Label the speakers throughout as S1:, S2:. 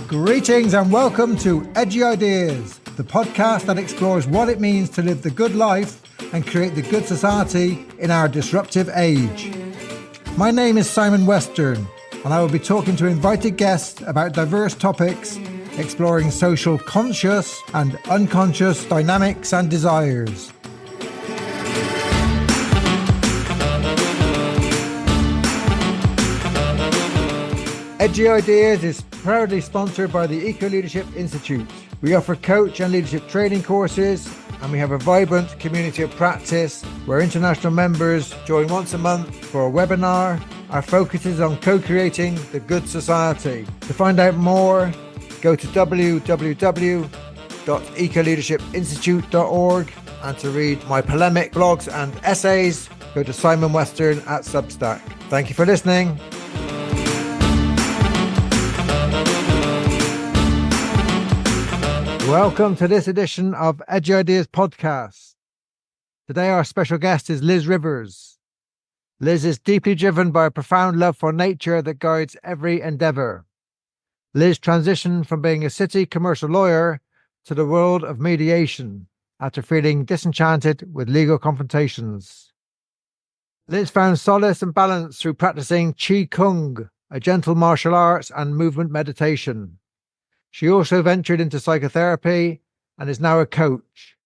S1: Greetings and welcome to Edgy Ideas, the podcast that explores what it means to live the good life and create the good society in our disruptive age. My name is Simon Western, and I will be talking to invited guests about diverse topics, exploring social conscious and unconscious dynamics and desires. Edgy Ideas is proudly sponsored by the Eco Leadership Institute. We offer coach and leadership training courses, and we have a vibrant community of practice where international members join once a month for a webinar. Our focus is on co-creating the good society. To find out more, go to www.ecoleadershipinstitute.org, and to read my polemic blogs and essays, go to Simon Western at Substack. Thank you for listening. Welcome to this edition of Edgy Ideas podcast. Today our special guest is Liz Rivers. Liz is deeply driven by a profound love for nature that guides every endeavour. Liz transitioned from being a city commercial lawyer to the world of mediation after feeling disenchanted with legal confrontations. Liz found solace and balance through practicing Qi Kung, a gentle martial arts and movement meditation. She also ventured into psychotherapy and is now a coach.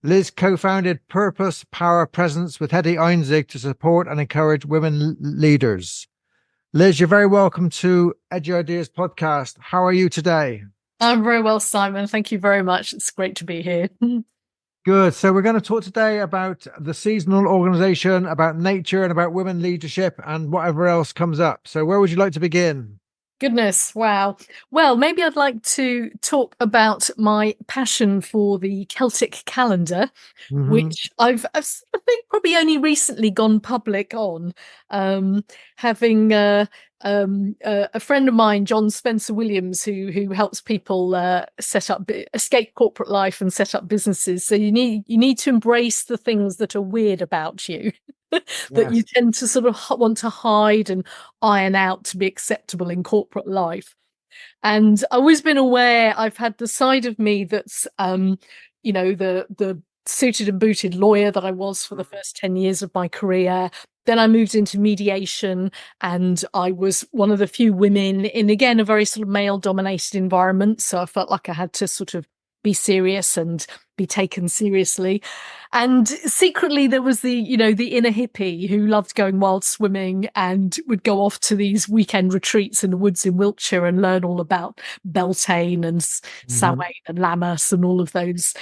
S1: Liz co-founded Purpose, Power, Presence with Hetty Einzig to support and encourage women leaders. Liz, you're very welcome to Edgy Ideas podcast. How are you today?
S2: I'm very well, Simon. Thank you very much. It's great to be here.
S1: Good. So we're going to talk today about the seasonal organisation, about nature and about women leadership and whatever else comes up. So where would you like to begin?
S2: Goodness, wow. Well, maybe I'd like to talk about my passion for the Celtic Calendar, which I've I think probably only recently gone public on, having a friend of mine, John Spencer Williams, who helps people escape corporate life and set up businesses. So you need to embrace the things that are weird about you. That you tend to sort of want to hide and iron out to be acceptable in corporate life. And I've always been aware I've had the side of me that's, the suited and booted lawyer that I was for the first 10 years of my career. Then I moved into mediation, and I was one of the few women in, again, a very sort of male-dominated environment. So I felt like I had to sort of be serious and be taken seriously. And secretly there was the inner hippie who loved going wild swimming and would go off to these weekend retreats in the woods in Wiltshire and learn all about Beltane and Samhain and Lammas and all of those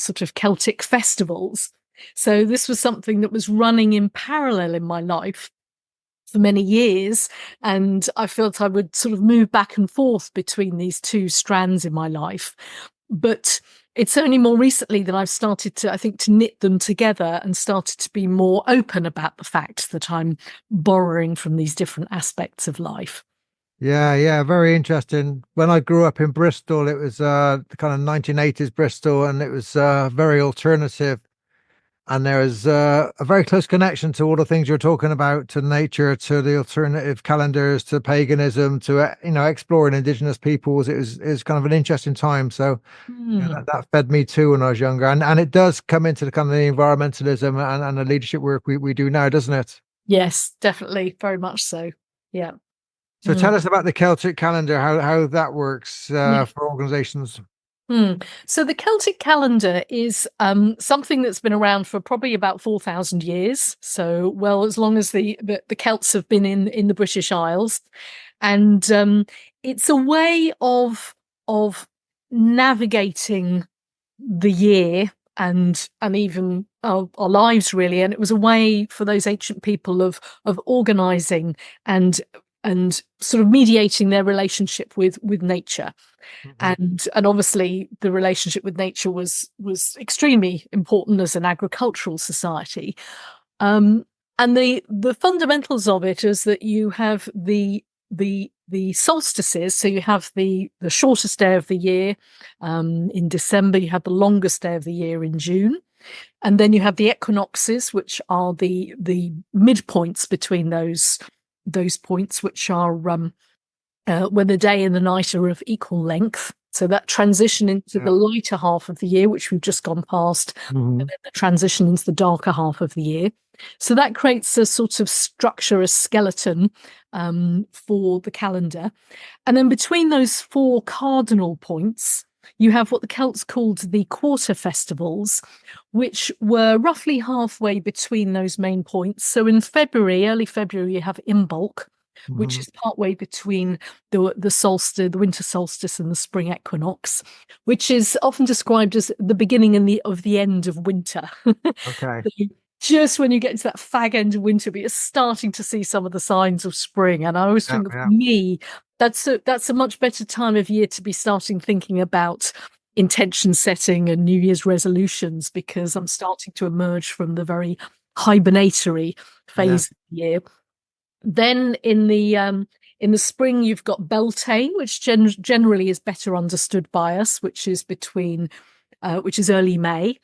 S2: sort of Celtic festivals. So this was something that was running in parallel in my life for many years, and I felt I would sort of move back and forth between these two strands in my life. But it's only more recently that I've started to knit them together and started to be more open about the fact that I'm borrowing from these different aspects of life.
S1: Yeah, very interesting. When I grew up in Bristol, it was the kind of 1980s Bristol, and it was very alternative. And there is a very close connection to all the things you're talking about, to nature, to the alternative calendars, to paganism, to exploring indigenous peoples. It was kind of an interesting time. So that fed me too when I was younger. And it does come into the kind of the environmentalism and the leadership work we do now, doesn't it?
S2: Yes, definitely, very much so. Yeah.
S1: So tell us about the Celtic Calendar, how that works for organisations.
S2: So the Celtic Calendar is something that's been around for probably about 4,000 years. So, well, as long as the Celts have been in the British Isles. And it's a way of navigating the year and even our lives, really. And it was a way for those ancient people of organising and sort of mediating their relationship with nature. And obviously the relationship with nature was extremely important as an agricultural society. And the fundamentals of it is that you have the solstices. So you have the shortest day of the year in December, you have the longest day of the year in June. And then you have the equinoxes, which are the midpoints between those points, which are when the day and the night are of equal length. So that transition into the lighter half of the year, which we've just gone past, and then the transition into the darker half of the year. So that creates a sort of structure, a skeleton for the calendar. And then between those 4 cardinal points, you have what the Celts called the quarter festivals, which were roughly halfway between those main points. So in February, early February, you have Imbolc, which is partway between the solstice, the winter solstice, and the spring equinox, which is often described as the beginning and of the end of winter.
S1: Okay.
S2: So just when you get to that fag end of winter, but you're starting to see some of the signs of spring. And I always think for me, that's a much better time of year to be starting thinking about intention setting and New Year's resolutions, because I'm starting to emerge from the very hibernatory phase of the year. Then in the spring, you've got Beltane, which generally is better understood by us, which is early May.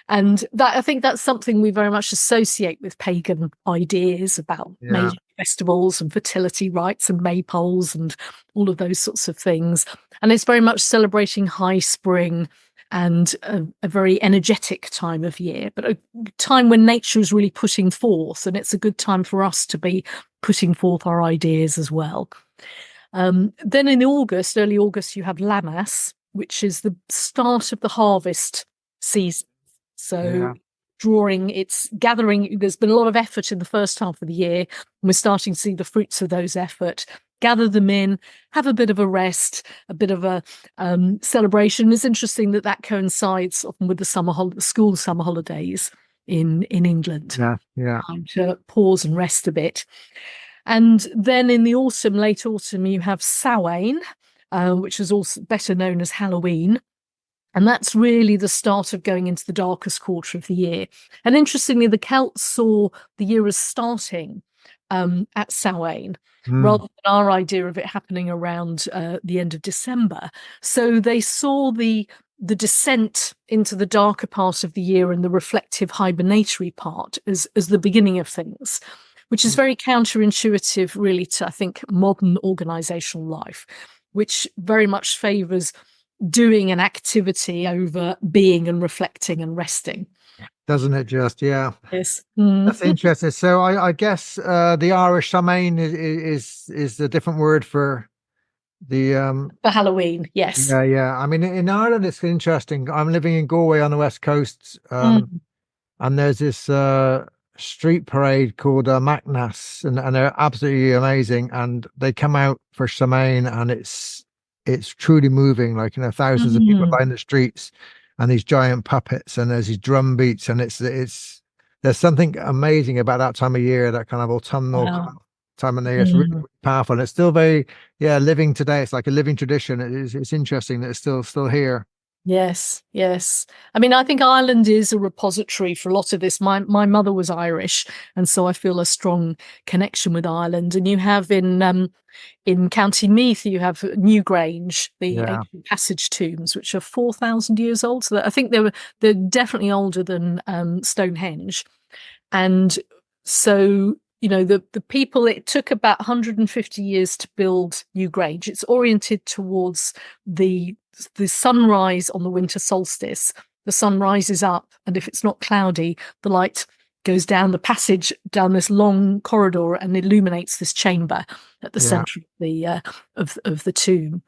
S2: And that, I think that's something we very much associate with pagan ideas about major festivals and fertility rites and maypoles and all of those sorts of things. And it's very much celebrating high spring and a very energetic time of year, but a time when nature is really putting forth, and it's a good time for us to be putting forth our ideas as well. Then in August, early August, you have Lammas, which is the start of the harvest season. So it's gathering, there's been a lot of effort in the first half of the year, and we're starting to see the fruits of those effort. Gather them in, have a bit of a rest, a bit of a celebration. It's interesting that coincides often with the school summer holidays in England. Time to pause and rest a bit. And then in the autumn, late autumn, you have Samhain, which is also better known as Halloween. And that's really the start of going into the darkest quarter of the year. And interestingly, the Celts saw the year as starting at Samhain, rather than our idea of it happening around the end of December. So they saw the descent into the darker part of the year and the reflective hibernatory part as the beginning of things, which is very counterintuitive, really, to, I think, modern organizational life, which very much favors doing an activity over being and reflecting and resting.
S1: Doesn't it just? Yeah.
S2: Yes.
S1: That's interesting. So I guess the Irish Samhain is a different word for the
S2: for Halloween. Yes.
S1: Yeah. I mean, in Ireland, it's interesting. I'm living in Galway on the west coast, and there's this street parade called Macnas, and they're absolutely amazing. And they come out for Samhain, and it's truly moving. Like, thousands of people line the streets, and these giant puppets, and there's these drum beats, and it's there's something amazing about that time of year, that kind of autumnal time of year. It's really, really powerful, and it's still very living today. It's like a living tradition. It's interesting that it's still here.
S2: Yes. I mean, I think Ireland is a repository for a lot of this. My mother was Irish, and so I feel a strong connection with Ireland. And you have in County Meath, you have Newgrange, the ancient passage tombs, which are 4,000 years old. So I think they're definitely older than Stonehenge. And so, the people, it took about 150 years to build Newgrange. It's oriented towards the sunrise on the winter solstice. The sun rises up, and if it's not cloudy, the light goes down the passage, down this long corridor, and illuminates this chamber at the center of the tomb.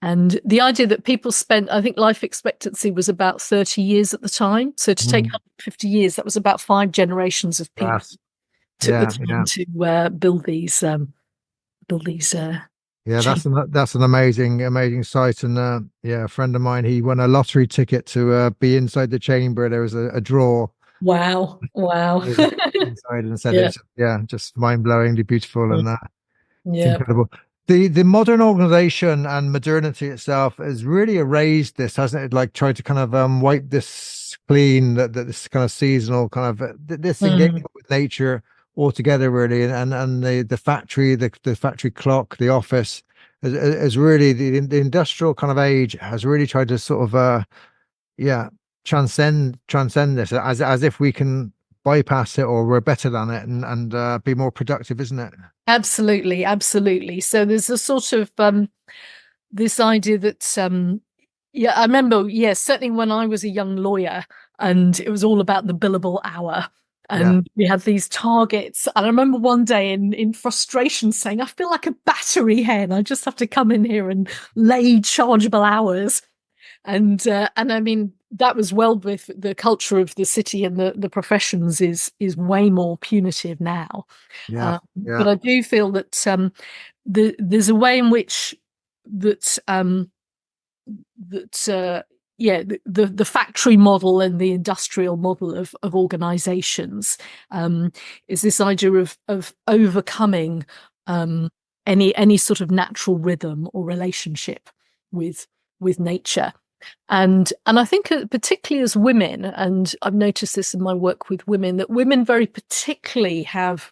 S2: And the idea that people spent, I think life expectancy was about 30 years at the time. So to take 150 years, that was about 5 generations of people took the time to build these.
S1: That's an amazing sight. And a friend of mine, he won a lottery ticket to be inside the chamber. There was a draw.
S2: Wow.
S1: Inside, and said it's just mind-blowingly beautiful, and it's incredible. The modern organization and modernity itself has really erased this, hasn't it? Like, tried to kind of wipe this clean, that this kind of seasonal kind of this engagement with nature altogether, really. And the factory, the factory clock, the office has really, the industrial kind of age has really tried to sort of transcend this, as if we can bypass it, or we're better than it, and be more productive, isn't it?
S2: Absolutely, absolutely. So there's a sort of this idea that yeah, I remember, yes, certainly when I was a young lawyer and it was all about the billable hour.
S1: Yeah.
S2: And we had these targets. And I remember one day in frustration saying, I feel like a battery hen. I just have to come in here and lay chargeable hours. And I mean, that was well with the culture of the city, and the professions is way more punitive now.
S1: Yeah. Yeah.
S2: But I do feel that there's a way in which that yeah, the factory model and the industrial model of organizations is this idea of overcoming any sort of natural rhythm or relationship with nature. And I think particularly as women, and I've noticed this in my work with women, that women very particularly have,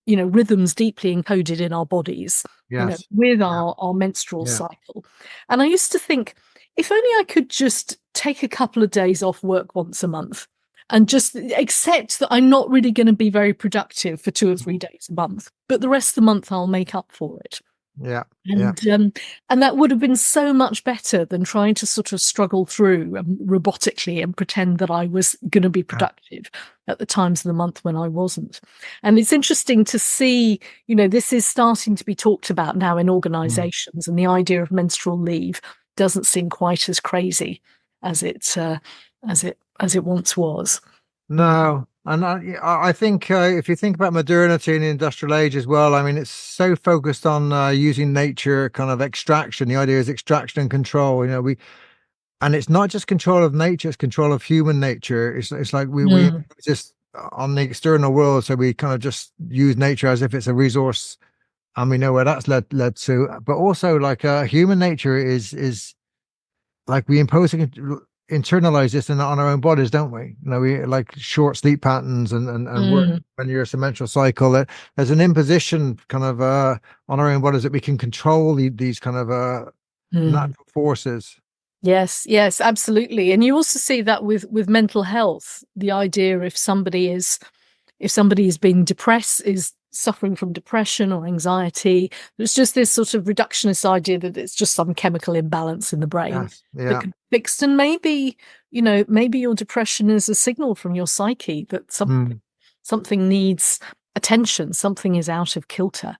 S2: rhythms deeply encoded in our bodies,
S1: Yes.
S2: with
S1: Yeah.
S2: our menstrual
S1: Yeah.
S2: cycle. And I used to think, if only I could just take a couple of days off work once a month and just accept that I'm not really going to be very productive for 2 or 3 days a month, but the rest of the month I'll make up for it.
S1: Yeah. Yeah.
S2: And that would have been so much better than trying to sort of struggle through robotically and pretend that I was going to be productive at the times of the month when I wasn't. And it's interesting to see, this is starting to be talked about now in organizations, and the idea of menstrual leave doesn't seem quite as crazy as it once was.
S1: No, and I think if you think about modernity and the industrial age as well, I mean, it's so focused on using nature, kind of extraction. The idea is extraction and control. And it's not just control of nature; it's control of human nature. It's like we just on the external world, so we kind of just use nature as if it's a resource, and we know where that's led to. But also, like human nature is like we internalize this on our own bodies, don't we? We like short sleep patterns and work when you're a menstrual cycle. There's an imposition kind of on our own bodies that we can control these kind of natural forces.
S2: Yes, yes, absolutely. And you also see that with mental health, the idea if somebody is being depressed, is suffering from depression or anxiety, there's just this sort of reductionist idea that it's just some chemical imbalance in the brain that could be fixed. And maybe your depression is a signal from your psyche that something needs attention, something is out of kilter.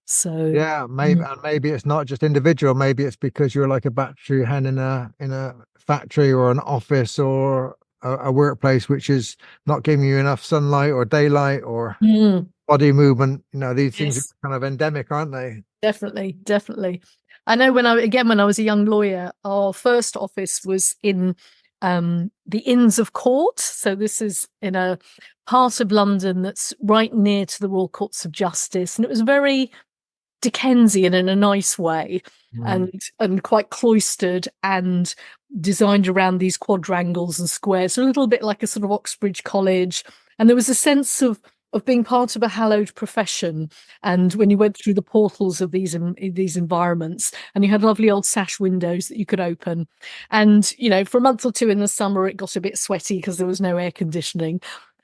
S2: So
S1: yeah, maybe it's not just individual. Maybe it's because you're like a battery hen in a factory or an office or a workplace which is not giving you enough sunlight or daylight or body movement. These things are kind of endemic, aren't they?
S2: Definitely, definitely. I know when I was a young lawyer, our first office was in the Inns of Court. So this is in a part of London that's right near to the Royal Courts of Justice, and it was very Dickensian in a nice way, and quite cloistered and designed around these quadrangles and squares, a little bit like a sort of Oxbridge College. And there was a sense of being part of a hallowed profession. And when you went through the portals of these environments, and you had lovely old sash windows that you could open, and for a month or two in the summer it got a bit sweaty because there was no air conditioning,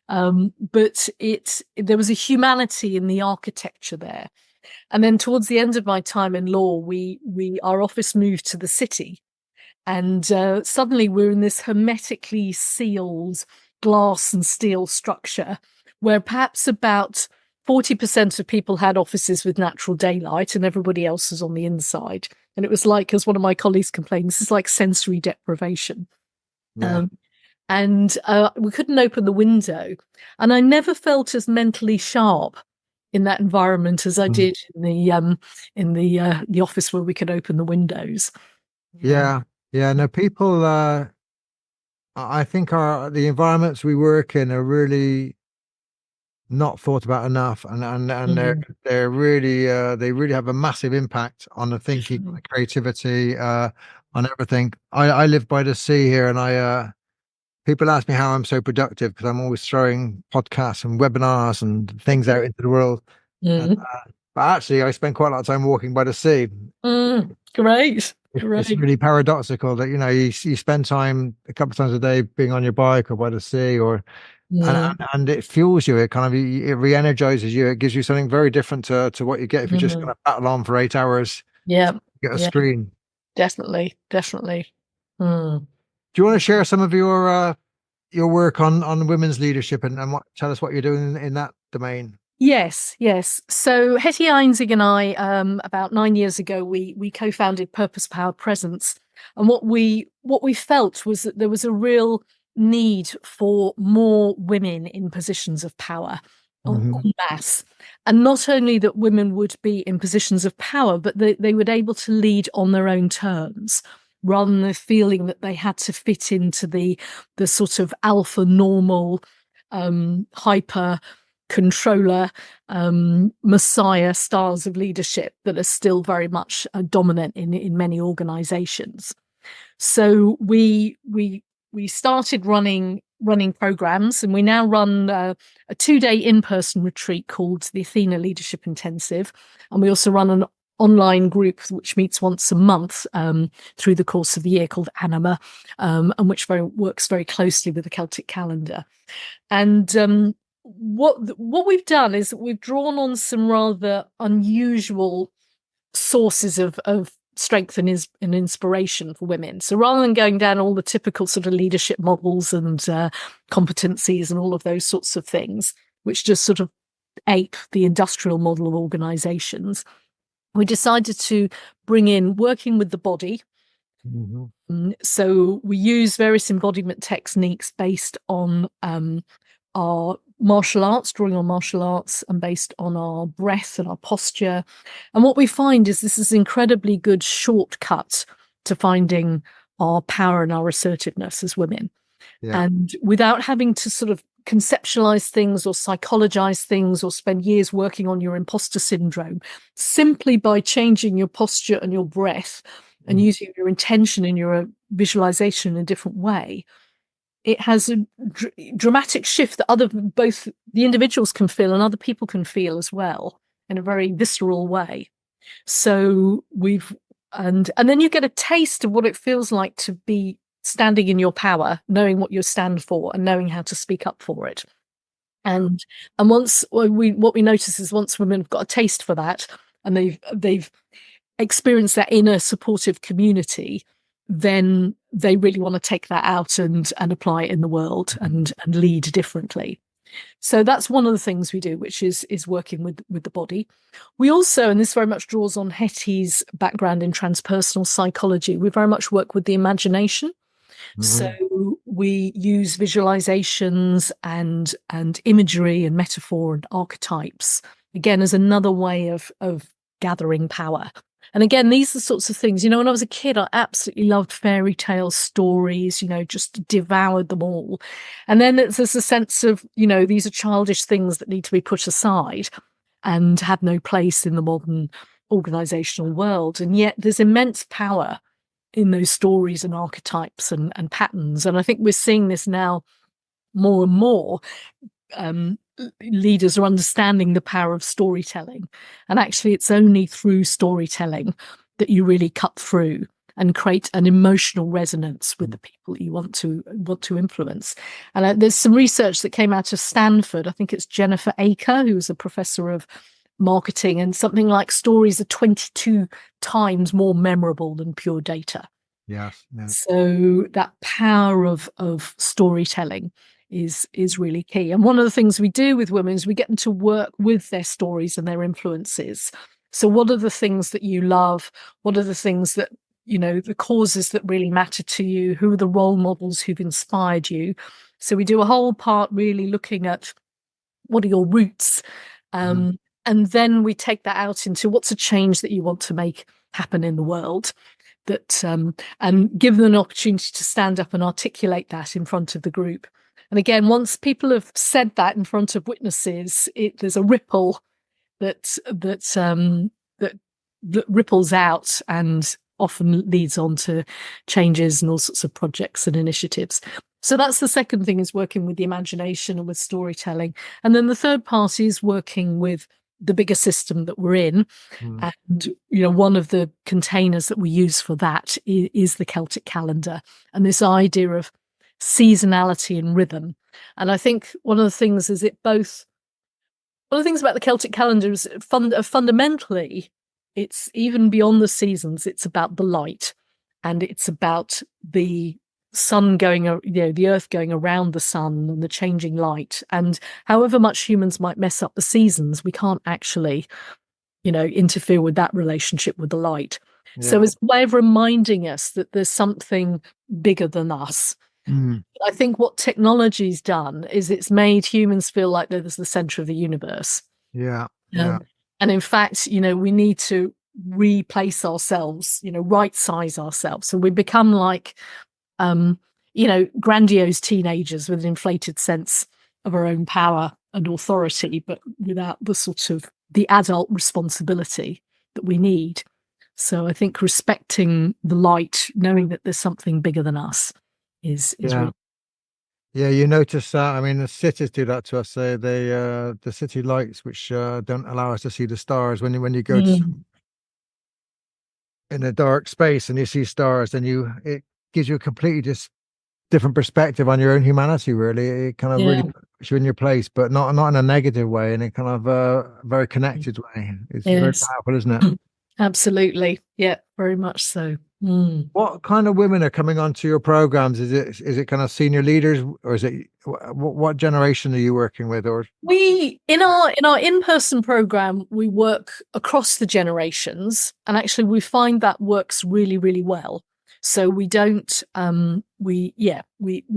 S2: but there was a humanity in the architecture there. And then towards the end of my time in law, our office moved to the city, and suddenly we're in this hermetically sealed glass and steel structure where perhaps about 40% of people had offices with natural daylight and everybody else was on the inside. And it was like, as one of my colleagues complained, this is like sensory deprivation.
S1: Yeah.
S2: And we couldn't open the window. And I never felt as mentally sharp in that environment as I did in the office where we could open the windows.
S1: Yeah. No, people I think the environments we work in are really not thought about enough, and they're really they really have a massive impact on the thinking, on the creativity, on everything. I live by the sea here, and people ask me how I'm so productive because I'm always throwing podcasts and webinars and things out into the world. But actually, I spend quite a lot of time walking by the sea.
S2: Great.
S1: It's really paradoxical that you spend time a couple of times a day being on your bike or by the sea, or and it fuels you. It kind of it re-energizes you. It gives you something very different to what you get if you just kind of battle on for 8 hours.
S2: Yeah,
S1: Get a screen.
S2: definitely.
S1: Do you want to share some of your work on women's leadership and tell us what you're doing in that domain?
S2: Yes. So Hetty Einzig and I, about 9 years ago, we co-founded Purpose Power Presence, and what we felt was that there was a real need for more women in positions of power, en masse, and not only that women would be in positions of power, but they would able to lead on their own terms, rather than the feeling that they had to fit into the sort of alpha normal, hyper controller, messiah styles of leadership that are still very much dominant in many organizations. So we started running programs, and we now run a 2-day in-person retreat called the Athena Leadership Intensive, and we also run an online group which meets once a month through the course of the year called Anima, and which works very closely with the Celtic Calendar. And what we've done is that we've drawn on some rather unusual sources of strength and inspiration for women. So rather than going down all the typical sort of leadership models and competencies and all of those sorts of things, which just sort of ape the industrial model of organizations, we decided to bring in working with the body. So we use various embodiment techniques based on our martial arts, drawing on martial arts, and based on our breath and our posture. And what we find is this is an incredibly good shortcut to finding our power and our assertiveness as women. Yeah. And without having to sort of conceptualize things or psychologize things or spend years working on your imposter syndrome, simply by changing your posture and your breath and using your intention and your visualization in a different way, it has a dramatic shift that both the individuals can feel and other people can feel as well in a very visceral way. So and then you get a taste of what it feels like to be standing in your power, knowing what you stand for and knowing how to speak up for it. And once what we notice is once women have got a taste for that and they've experienced that inner supportive community, then they really want to take that out and apply it in the world and lead differently. So that's one of the things we do, which is working with the body. We also, and this very much draws on Hetty's background in transpersonal psychology, we very much work with the imagination. So we use visualizations and imagery and metaphor and archetypes, again, as another way of gathering power. And again, these are the sorts of things, when I was a kid, I absolutely loved fairy tale stories, just devoured them all. And then there's a sense of, these are childish things that need to be put aside and have no place in the modern organizational world. And yet there's immense power in those stories and archetypes and patterns. And I think we're seeing this now more and more. Leaders are understanding the power of storytelling, and actually it's only through storytelling that you really cut through and create an emotional resonance with the people you want to influence. And there's some research that came out of Stanford. I think it's Jennifer Aker, who's a professor of marketing, and something like stories are 22 times more memorable than pure data.
S1: Yes.
S2: So that power of storytelling is really key. And one of the things we do with women is we get them to work with their stories and their influences. So what are the things that you love? What are the things that, the causes that really matter to you? Who are the role models who've inspired you? So we do a whole part really looking at what are your roots? And then we take that out into what's a change that you want to make happen in the world. That and give them an opportunity to stand up and articulate that in front of the group. And again, once people have said that in front of witnesses, there's a ripple that ripples out and often leads on to changes and all sorts of projects and initiatives. So that's the second thing, is working with the imagination and with storytelling. And then the third part is working with the bigger system that we're in. And, one of the containers that we use for that is the Celtic Calendar. And this idea of seasonality and rhythm. And I think one of the things about the Celtic calendar is fundamentally, it's even beyond the seasons. It's about the light, and it's about the sun going, the earth going around the sun and the changing light. And however much humans might mess up the seasons, we can't actually, interfere with that relationship with the light. Yeah. So it's a way of reminding us that there's something bigger than us. I think what technology's done is it's made humans feel like they're the center of the universe.
S1: Yeah.
S2: And in fact, we need to replace ourselves, right size ourselves. So we become like, grandiose teenagers with an inflated sense of our own power and authority, but without the sort of the adult responsibility that we need. So I think respecting the light, knowing that there's something bigger than us, is really.
S1: Yeah, you notice that. I mean, the cities do that to us. The city lights, which don't allow us to see the stars. When you go to in a dark space and you see stars, then it gives you a completely just different perspective on your own humanity. Really, it kind of really puts you in your place, but not in a negative way, in a kind of very connected way. It's very powerful, isn't it?
S2: Absolutely, yeah, very much so.
S1: What kind of women are coming onto your programs? Is it kind of senior leaders, or is it what generation are you working with? Or
S2: we in our in-person program, we work across the generations, and actually we find that works really, really well. So we don't we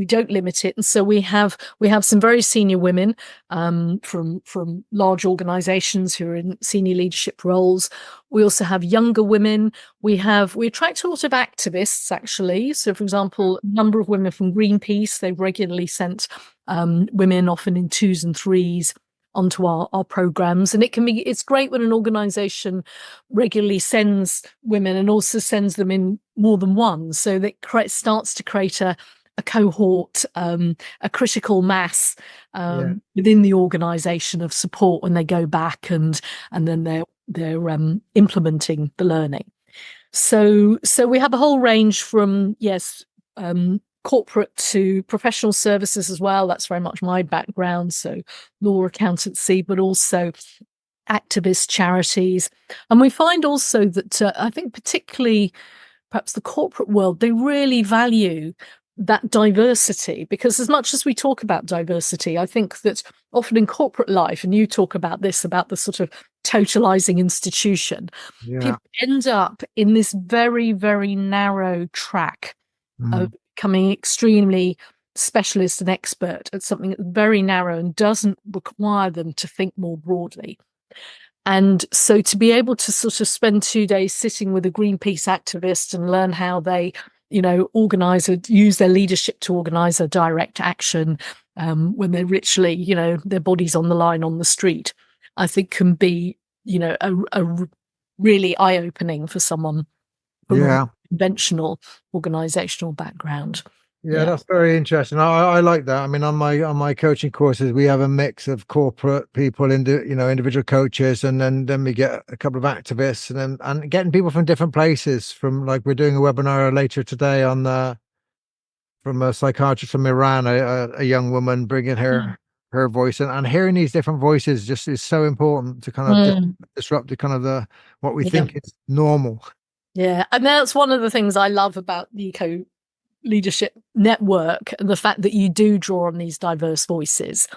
S2: don't limit it, and so we have some very senior women from large organizations who are in senior leadership roles. We also have younger women. We attract a lot of activists, actually. So, for example, a number of women from Greenpeace, they've regularly sent women, often in 2s and 3s, onto our programs. And it's great when an organization regularly sends women and also sends them in more than one. So that starts to create a cohort, a critical mass within the organization of support when they go back and then they're implementing the learning. So we have a whole range from corporate to professional services as well. That's very much my background. So law, accountancy, but also activist charities. And we find also that I think particularly perhaps the corporate world, they really value that diversity, because as much as we talk about diversity, I think that often in corporate life, and you talk about this, about the sort of totalizing institution, people end up in this very, very narrow track of becoming extremely specialist and expert at something that's very narrow and doesn't require them to think more broadly. And so to be able to sort of spend 2 days sitting with a Greenpeace activist and learn how they, use their leadership to organize a direct action when they're literally, their body's on the line on the street, I think can be, a really eye-opening for someone from a conventional organizational background.
S1: Yeah, that's very interesting. I like that. I mean, on my coaching courses, we have a mix of corporate people, individual coaches, and then we get a couple of activists, and getting people from different places. From, like, we're doing a webinar later today from a psychiatrist from Iran, a young woman, bringing her voice, and hearing these different voices just is so important to kind of disrupt the kind of what we think is normal.
S2: Yeah, and that's one of the things I love about the Eco Leadership Network, and the fact that you do draw on these diverse voices,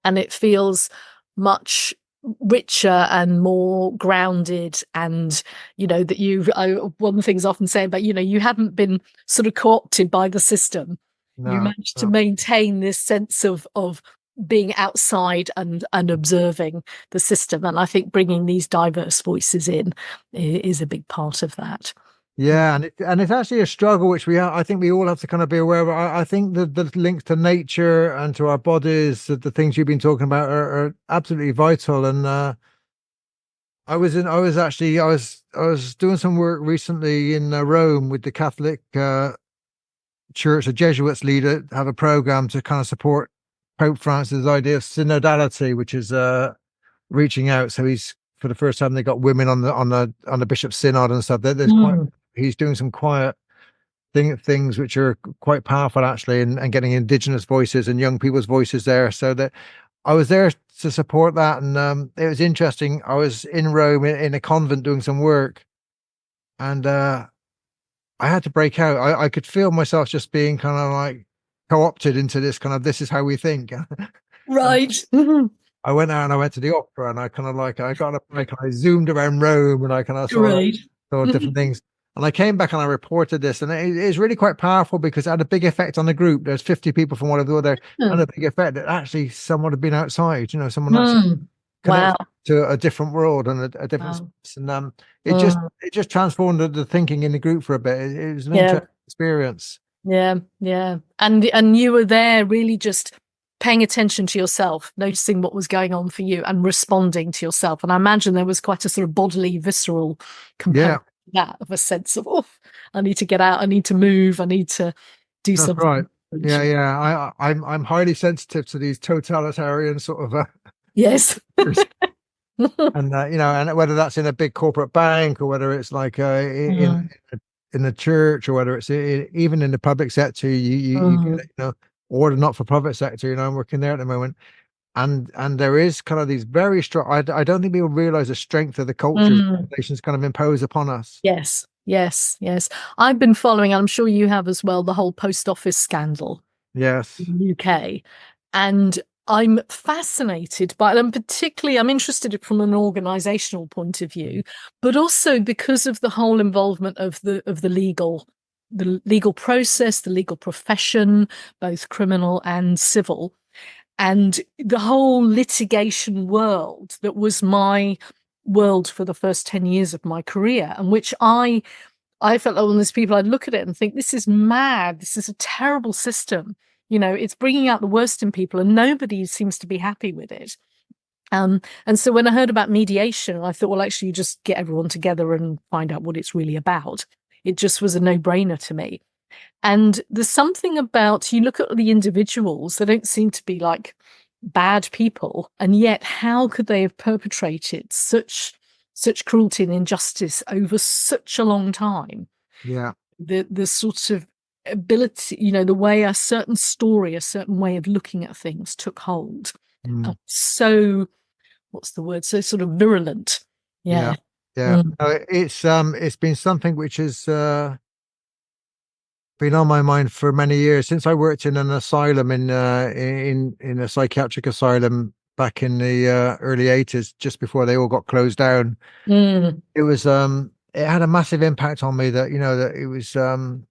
S2: and it feels much richer and more grounded. And that one of the things I often say about you haven't been sort of co-opted by the system. You managed to maintain this sense of being outside and observing the system, and I think bringing these diverse voices in is a big part of that.
S1: Yeah, and it's actually a struggle which I think we all have to kind of be aware of. I think the links to nature and to our bodies, the things you've been talking about, are absolutely vital. And I was doing some work recently in Rome with the Catholic Church. The Jesuits have a program to kind of support Pope Francis' idea of synodality, which is reaching out. So for the first time, they got women on the bishop's synod and stuff. He's doing some quiet things which are quite powerful actually, and getting Indigenous voices and young people's voices there. So that I was there to support that, and it was interesting. I was in Rome in a convent doing some work, and I had to break out. I could feel myself just being kind of like co-opted into this kind of, this is how we think. And
S2: Right.
S1: I went out and I went to the opera, and I kind of like, I got up, like I zoomed around Rome, and I kind of
S2: Great.
S1: saw different things. And I came back and I reported this, and it's really quite powerful because it had a big effect on the group. There's 50 people from one of the other, and a big effect that actually someone had been outside, someone actually
S2: Wow.
S1: connected to a different world and a different
S2: Wow.
S1: space. And it just transformed the thinking in the group for a bit. It was an
S2: Yeah.
S1: interesting experience.
S2: Yeah. Yeah. And you were there really just paying attention to yourself, noticing what was going on for you and responding to yourself. And I imagine there was quite a sort of bodily, visceral component to that, of a sense of, oh, I need to get out, I need to move, I need to do
S1: That's
S2: something.
S1: right. Yeah. I'm highly sensitive to these totalitarian sort of
S2: Yes.
S1: and and whether that's in a big corporate bank, or whether it's like in the church, or whether it's even in the public sector, you get it, or the not-for-profit sector. I'm working there at the moment, and there is kind of these very strong. I don't think people realize the strength of the cultures organizations kind of impose upon us.
S2: Yes. I've been following, I'm sure you have as well, the whole post office scandal
S1: Yes.
S2: in the UK. And I'm fascinated by it. And particularly, I'm interested from an organizational point of view, but also because of the whole involvement of the legal process, the legal profession, both criminal and civil, and the whole litigation world that was my world for the first 10 years of my career, and which I felt like one of those people, I'd look at it and think, this is mad. This is a terrible system. It's bringing out the worst in people, and nobody seems to be happy with it. And so when I heard about mediation, I thought, well, actually, you just get everyone together and find out what it's really about. It just was a no-brainer to me. And there's something about, you look at the individuals, they don't seem to be like bad people, and yet how could they have perpetrated such cruelty and injustice over such a long time?
S1: Yeah.
S2: The sort of ability, the way a certain story, a certain way of looking at things took hold. So, what's the word? So sort of virulent. Yeah.
S1: It's been something which has been on my mind for many years, since I worked in an asylum in a psychiatric asylum back in the early 80s, just before they all got closed down. It was it had a massive impact on me, that that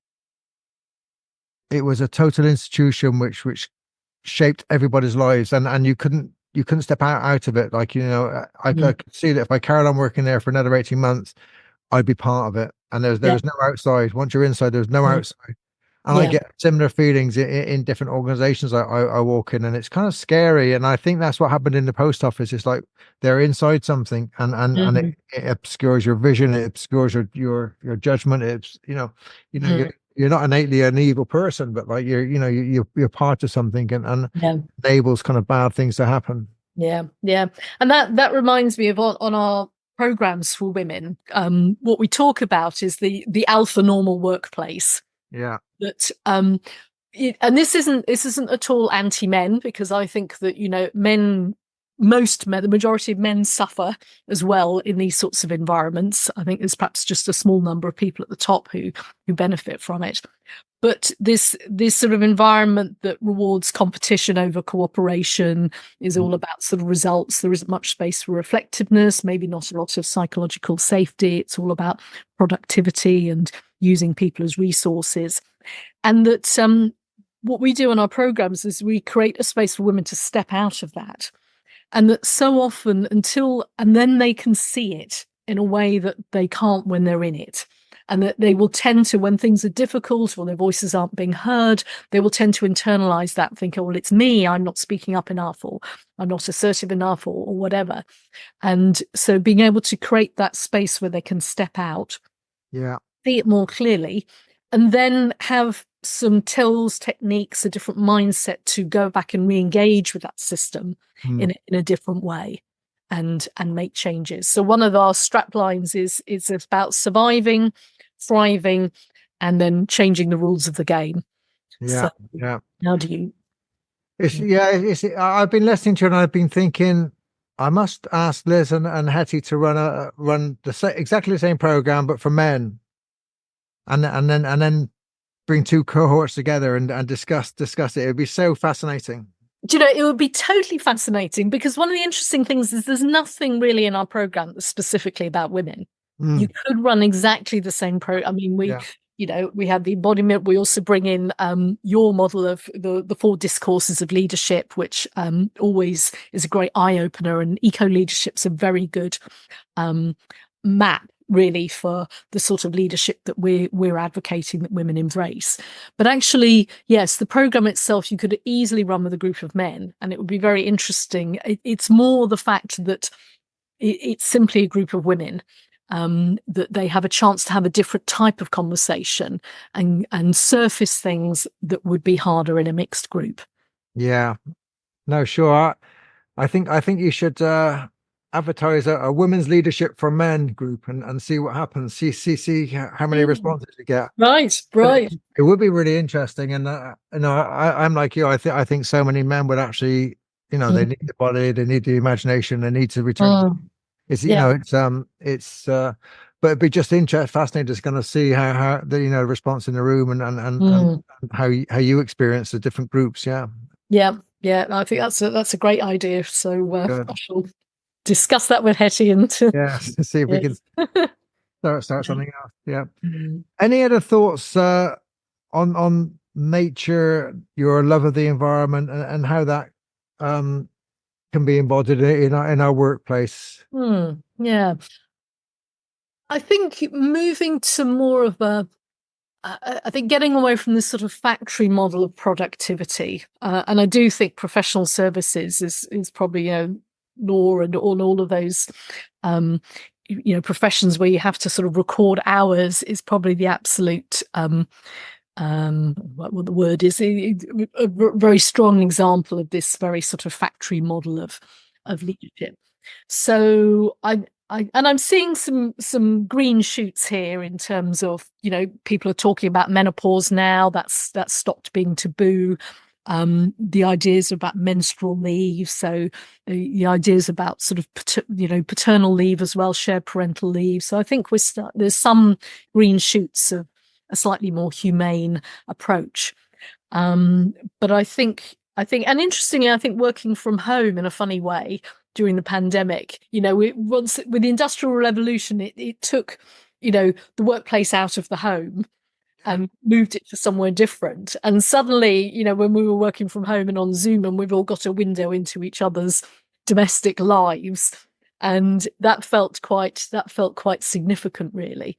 S1: it was a total institution which shaped everybody's lives, and you couldn't step out of it. Like I could see that if I carried on working there for another 18 months, I'd be part of it, and there was no outside. Once you're inside, there's no outside. And I get similar feelings in different organizations I walk in, and it's kind of scary. And I think that's what happened in the post office. It's like they're inside something, and it obscures your vision, it obscures your judgment. It's you're not innately an evil person, but like you're part of something, and enables kind of bad things to happen.
S2: Yeah. And that reminds me of on our programs for women, what we talk about is the alpha normal workplace.
S1: Yeah.
S2: That and this isn't at all anti-men, because I think that most men, the majority of men, suffer as well in these sorts of environments. I think there's perhaps just a small number of people at the top who benefit from it. But this sort of environment that rewards competition over cooperation is all about sort of results. There isn't much space for reflectiveness, maybe not a lot of psychological safety. It's all about productivity and using people as resources. And that what we do in our programs is we create a space for women to step out of that. And that so often and then they can see it in a way that they can't when they're in it. And that they will tend to, when things are difficult or their voices aren't being heard, they will tend to internalize that, think, oh, well, it's me, I'm not speaking up enough, or I'm not assertive enough, or whatever. And so being able to create that space where they can step out, see it more clearly, and then have some tools, techniques, a different mindset to go back and re-engage with that system in a different way and make changes. So one of our strap lines is about surviving, thriving, and then changing the rules of the game.
S1: Yeah,
S2: So
S1: yeah.
S2: how do you?
S1: I've been listening to it and I've been thinking I must ask Liz and Hetty to run exactly the same program, but for men, and then bring two cohorts together and discuss it. It would be so fascinating.
S2: Do you know, it would be totally fascinating, because one of the interesting things is there's nothing really in our program that's specifically about women. You could run exactly the same program. I mean, we have the embodiment. We also bring in your model of the 4 discourses of leadership, which always is a great eye opener. And eco leadership's a very good map, really, for the sort of leadership that we're advocating that women embrace. But actually, yes, the program itself you could easily run with a group of men, and it would be very interesting. It's more the fact that it's simply a group of women. That they have a chance to have a different type of conversation and surface things that would be harder in a mixed group.
S1: Yeah, no, sure. I think you should advertise a women's leadership for men group and see what happens. See how many responses you get.
S2: Right.
S1: It would be really interesting, and I'm like you. I think so many men would actually, they need the body, they need the imagination, they need to return. It's but it'd be just fascinating just going to see how the response in the room and how you experience the different groups. Yeah.
S2: I think that's a great idea. So I shall discuss that with Hetty and
S1: see if we can start something else. Yeah. Any other thoughts on nature, your love of the environment, and how that can be embodied in our workplace?
S2: Yeah, I think moving to more of I think getting away from this sort of factory model of productivity, and I do think professional services is probably law and all of those professions where you have to sort of record hours is probably the absolute what the word is, a very strong example of this very sort of factory model of leadership. So I'm seeing some green shoots here in terms of, people are talking about menopause now. That's stopped being taboo. The ideas about menstrual leave, so the ideas about sort of paternal leave as well, shared parental leave. So I think there's some green shoots of a slightly more humane approach. But I think, and interestingly, I think working from home in a funny way during the pandemic, once with the Industrial Revolution, it took, the workplace out of the home and moved it to somewhere different. And suddenly, when we were working from home and on Zoom, and we've all got a window into each other's domestic lives, and that felt quite significant, really.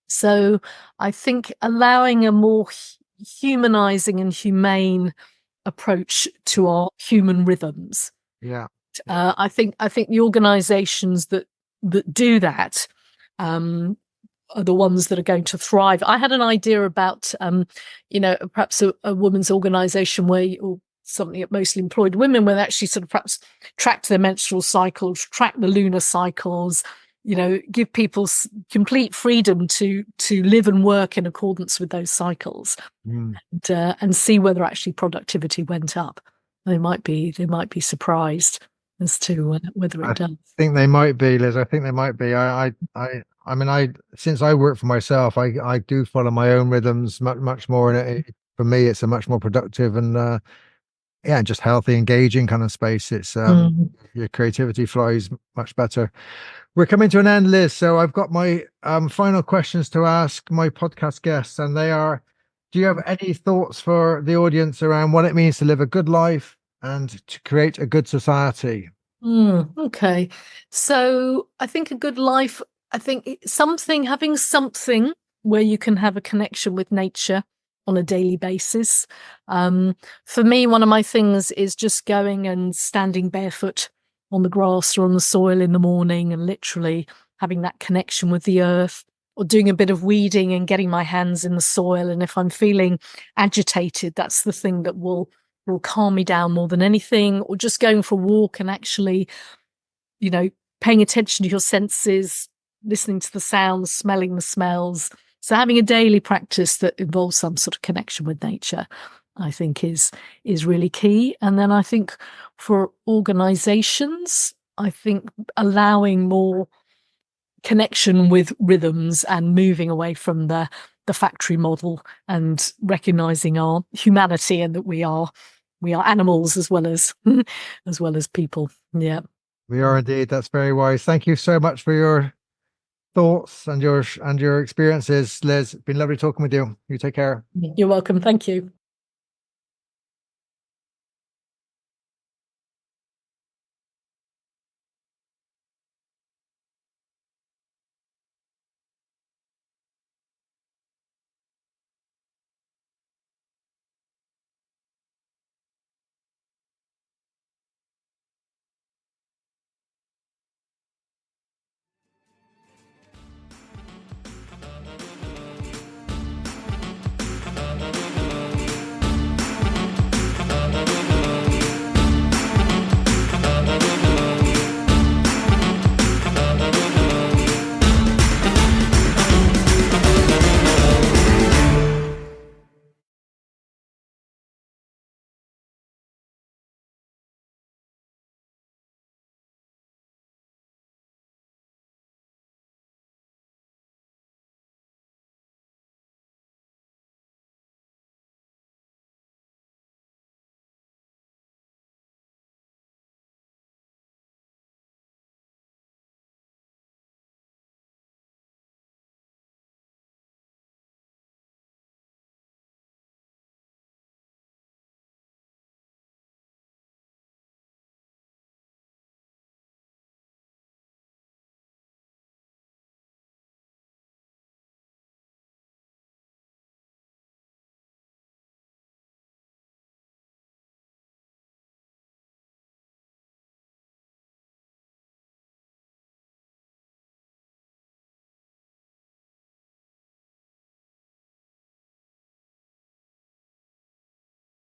S2: So I think allowing a more humanizing and humane approach to our human rhythms.
S1: Yeah.
S2: I think the organizations that do that are the ones that are going to thrive. I had an idea about perhaps a women's organization or something that mostly employed women, where they actually sort of perhaps tracked their menstrual cycles, track the lunar cycles, give people complete freedom to live and work in accordance with those cycles, and see whether actually productivity went up. They might be surprised as to whether it does.
S1: I think they might be, Liz. I think they might be. I mean, since I work for myself, I do follow my own rhythms much more, and for me, it's a much more productive and just healthy, engaging kind of space. It's your creativity flows much better. We're coming to an end, Liz. So I've got my final questions to ask my podcast guests, and they are: do you have any thoughts for the audience around what it means to live a good life and to create a good society?
S2: Okay. So I think a good life, having something where you can have a connection with nature on a daily basis. For me, one of my things is just going and standing barefoot on the grass or on the soil in the morning and literally having that connection with the earth, or doing a bit of weeding and getting my hands in the soil. And if I'm feeling agitated, that's the thing that will calm me down more than anything. Or just going for a walk and actually, paying attention to your senses, listening to the sounds, smelling the smells, So having a daily practice that involves some sort of connection with nature, I think is really key. And then I think for organizations, I think allowing more connection with rhythms and moving away from the factory model and recognizing our humanity and that we are animals as well as people. Yeah,
S1: we are indeed. That's very wise. Thank you so much for your thoughts and your experiences, Liz. It's been lovely talking with you. You take care.
S2: You're welcome. Thank you.